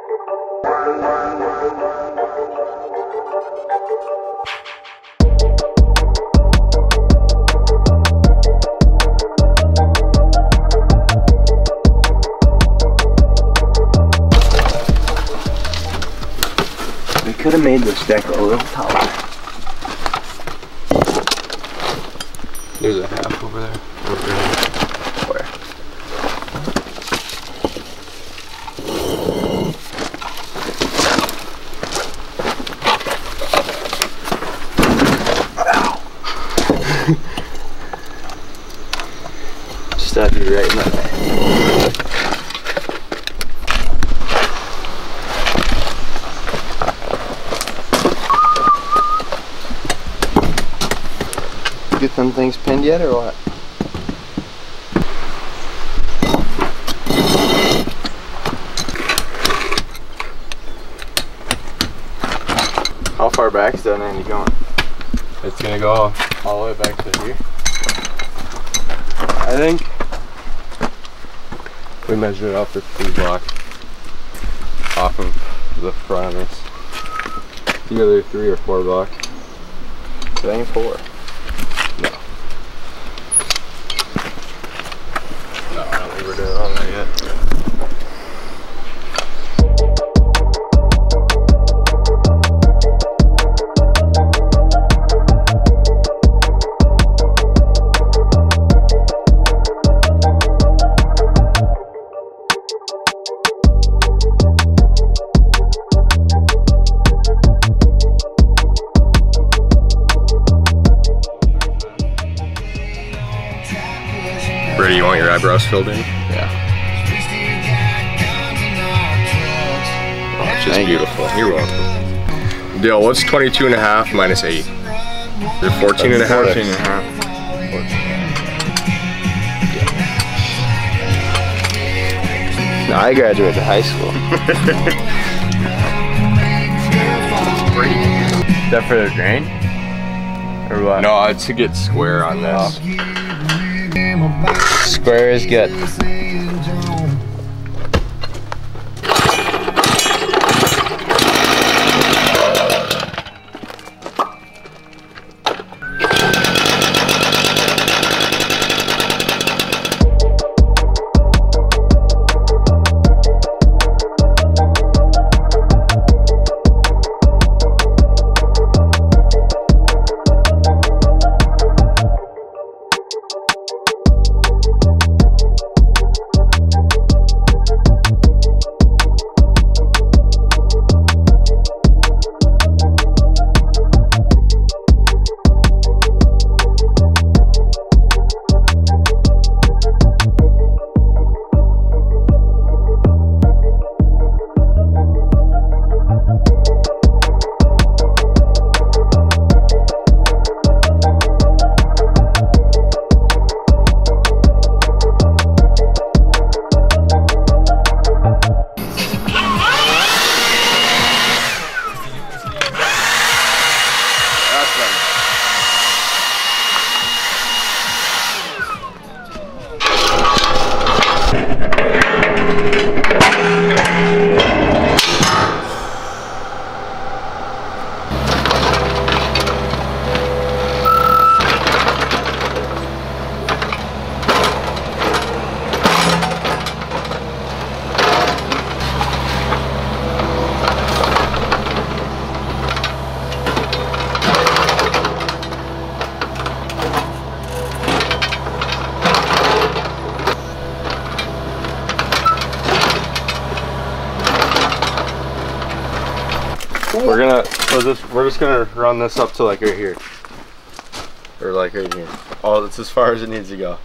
We could have made this deck a little taller. There's a half over there. Over there. Where? Stabbed you right in the neck. Get them things pinned yet or what? How far back is that Andy going? It's gonna go all the way back to here. I think we measured it out for 3 blocks off of the front of this. Either 3 or 4 blocks. it ain't 4. No. No, I don't think we're doing it on there yet. Brady, you want your eyebrows filled in? Yeah. Oh, it's just beautiful. You're welcome. Dale, what's 22 and a half minus 8? You're 14 and a half? 14 and a half. No, I graduated high school. Is that for the grain? Or what? No, to get square on this. Square is good. We're just gonna run this up to like right here. Or like right here. Oh, that's as far as it needs to go.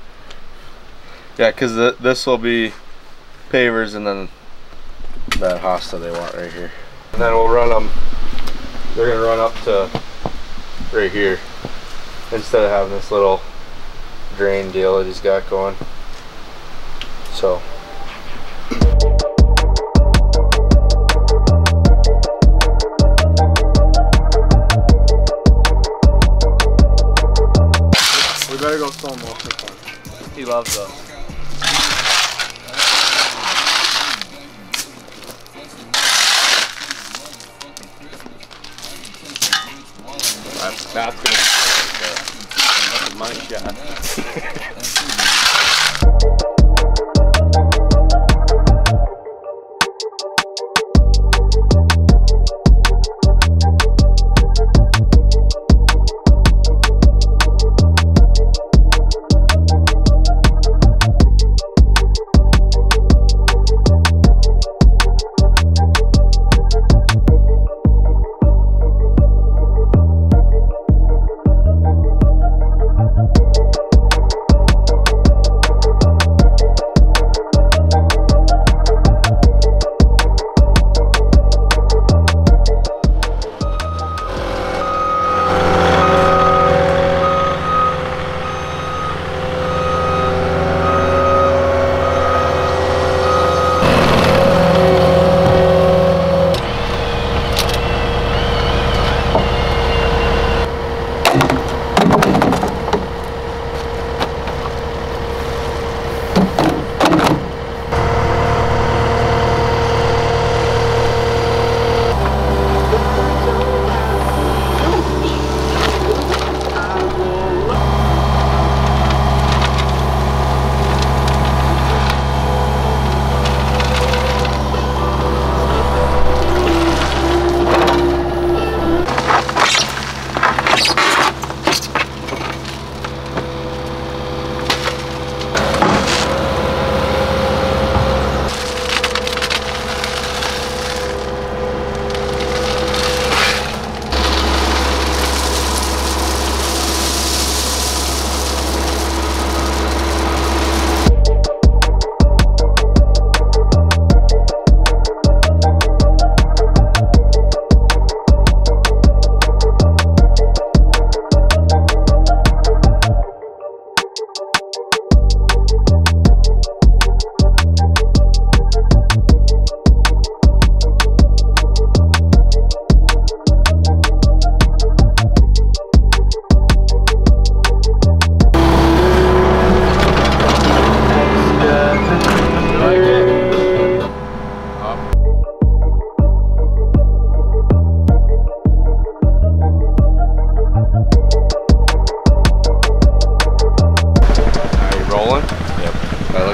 Yeah, because this will be pavers and then that hosta they want right here. And then we'll run them, they're gonna run up to right here instead of having this little drain deal that he's got going. So. We better go slow motion for him. He loves those. That's gonna be my shot.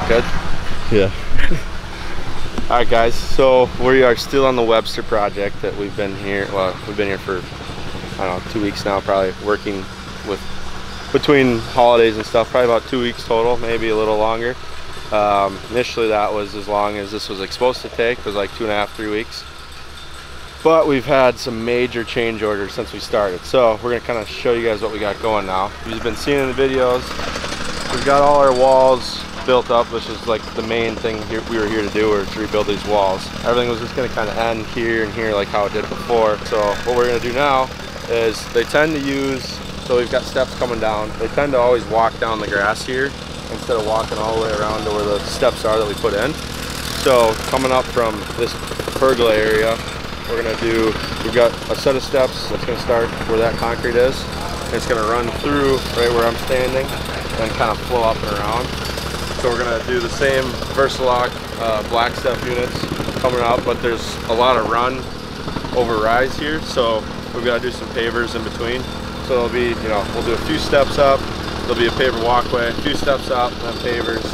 Good? Yeah. Alright guys, so we are still on the Webster project that we've been here, well, we've been here for, I don't know, 2 weeks now, probably working with, between holidays and stuff, probably about 2 weeks total, maybe a little longer. Initially that was as long as this was supposed to take, it was like 2.5, 3 weeks. But we've had some major change orders since we started. So we're gonna kind of show you guys what we got going now. You've been seeing in the videos, we've got all our walls built up, which is like the main thing here, we were here to do, or to rebuild these walls. Everything was just going to kind of end here and here like how it did before. So what we're going to do now is they tend to use, so we've got steps coming down, they tend to always walk down the grass here instead of walking all the way around to where the steps are that we put in. So coming up from this pergola area, we're going to do, we've got a set of steps that's going to start where that concrete is. It's going to run through right where I'm standing and kind of flow up and around. So we're gonna do the same Versalock black step units coming out, but there's a lot of run over rise here, so we've got to do some pavers in between. So it'll be, you know, we'll do a few steps up, there'll be a paver walkway, a few steps up, and then pavers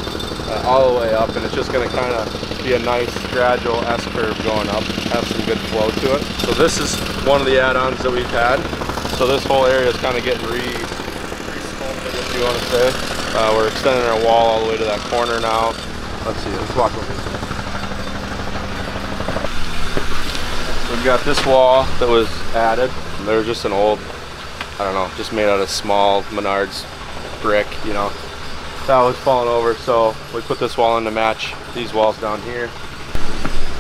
all the way up, and it's just gonna kind of be a nice gradual S-curve going up, have some good flow to it. So this is one of the add-ons that we've had. So this whole area is kind of getting re-sculpted, if you want to say. We're extending our wall all the way to that corner now. Let's see, let's walk over here. We've got this wall that was added. They were just an old, I don't know, just made out of small Menards brick, you know. That was falling over, so we put this wall in to match these walls down here.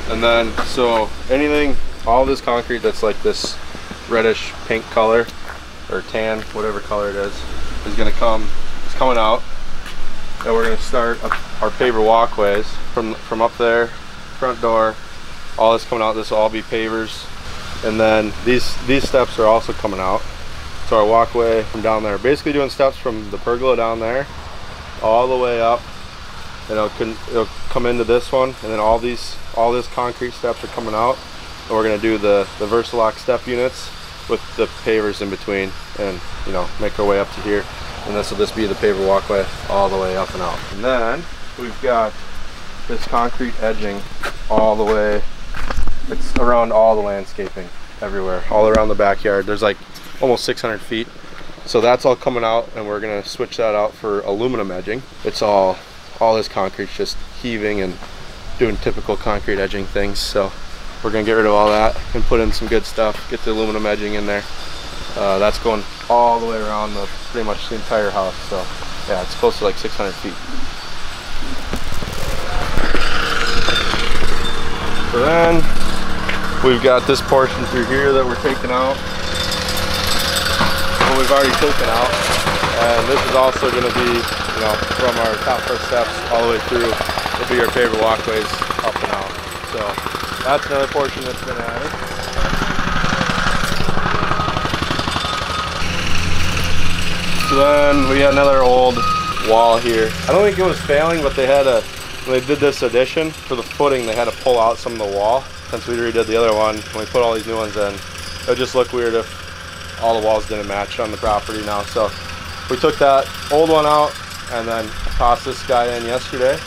And then, so anything, all this concrete that's like this reddish pink color, or tan, whatever color it is gonna come, it's coming out. And we're gonna start our paver walkways from up there, front door, all this coming out. This will all be pavers. And then these steps are also coming out. So our walkway from down there, basically doing steps from the pergola down there, all the way up. And it'll come into this one, and then all this concrete steps are coming out. And we're gonna do the Versalock step units with the pavers in between, and you know, make our way up to here. And this will just be the paver walkway all the way up and out. And then we've got this concrete edging all the way. It's around all the landscaping everywhere, all around the backyard. There's like almost 600 feet. So that's all coming out, and we're gonna switch that out for aluminum edging. It's all this concrete's just heaving and doing typical concrete edging things. So we're gonna get rid of all that and put in some good stuff, get the aluminum edging in there. That's going all the way around pretty much the entire house. So yeah, it's close to like 600 feet. So then we've got this portion through here that we're taking out. Well, we've already taken out, and this is also going to be, you know, from our top first steps all the way through. Will be our paver walkways up and out. So that's another portion that's been added. So then we got another old wall here. I don't think it was failing, but they had when they did this addition for the footing, they had to pull out some of the wall. Since we redid the other one, when we put all these new ones in, it would just look weird if all the walls didn't match on the property now. So we took that old one out and then tossed this guy in yesterday.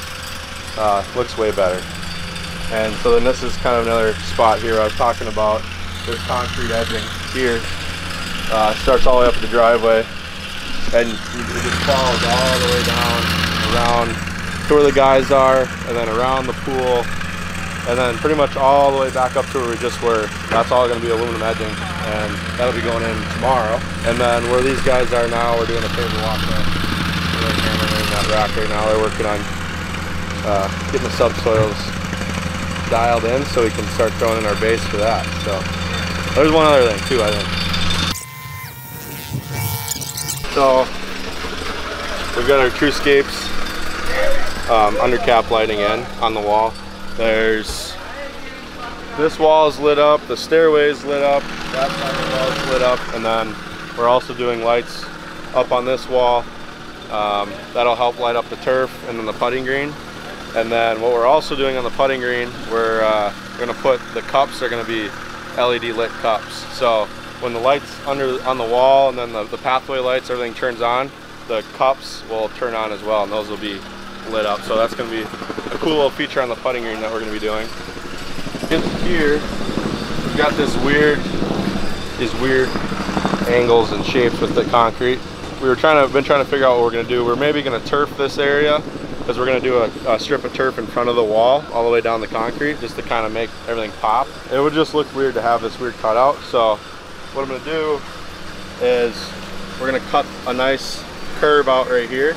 Looks way better. And so then this is kind of another spot here I was talking about. This concrete edging here starts all the way up the driveway, and it just follows all the way down around to where the guys are, and then around the pool, and then pretty much all the way back up to where we just were. That's all going to be aluminum edging, and that'll be going in tomorrow. And then where these guys are now, we're doing a paver walkway. They're hammering that rock right now. They're working on getting the subsoils dialed in so we can start throwing in our base for that. So there's one other thing too, I think. So we've got our TrueScapes under cap lighting in on the wall. There's this wall is lit up, the stairway is lit up, that side of the wall is lit up, and then we're also doing lights up on this wall. That'll help light up the turf and then the putting green. And then what we're also doing on the putting green, we're going to put the cups are going to be LED lit cups. So when the lights on the wall and then the pathway lights, everything turns on, the cups will turn on as well, and those will be lit up. So that's going to be a cool little feature on the putting green that we're going to be doing. In here, we've got these weird angles and shapes with the concrete. We've been trying to figure out what we're going to do. We're maybe going to turf this area, because we're going to do a strip of turf in front of the wall all the way down the concrete, just to kind of make everything pop. It would just look weird to have this weird cutout. So what I'm going to do is we're going to cut a nice curve out right here,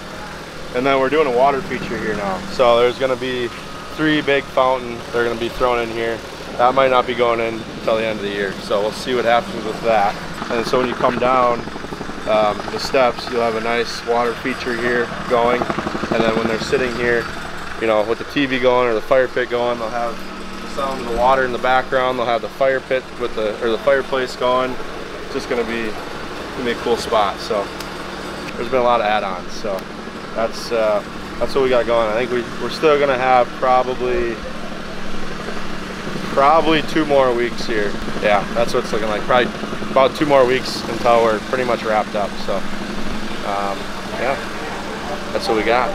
and then we're doing a water feature here now. So there's going to be 3 big fountains they're going to be thrown in here. That might not be going in until the end of the year, so we'll see what happens with that. And so when you come down the steps, you'll have a nice water feature here going, and then when they're sitting here, you know, with the TV going or the fire pit going, they'll have the sound of the water in the background. They'll have the fire pit with the fireplace going. It's just going to be a cool spot. So there's been a lot of add-ons. So that's what we got going. I think we're still going to have probably 2 more weeks here. Yeah, that's what it's looking like. Probably about 2 more weeks until we're pretty much wrapped up. So yeah, that's what we got.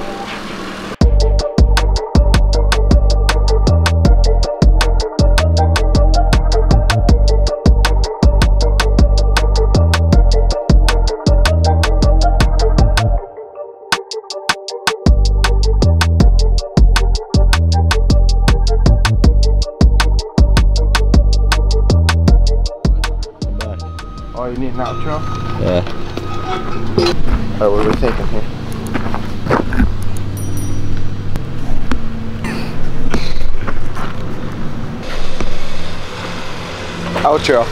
Oh, you need an outro? Yeah. Alright, what are we thinking here? Outro.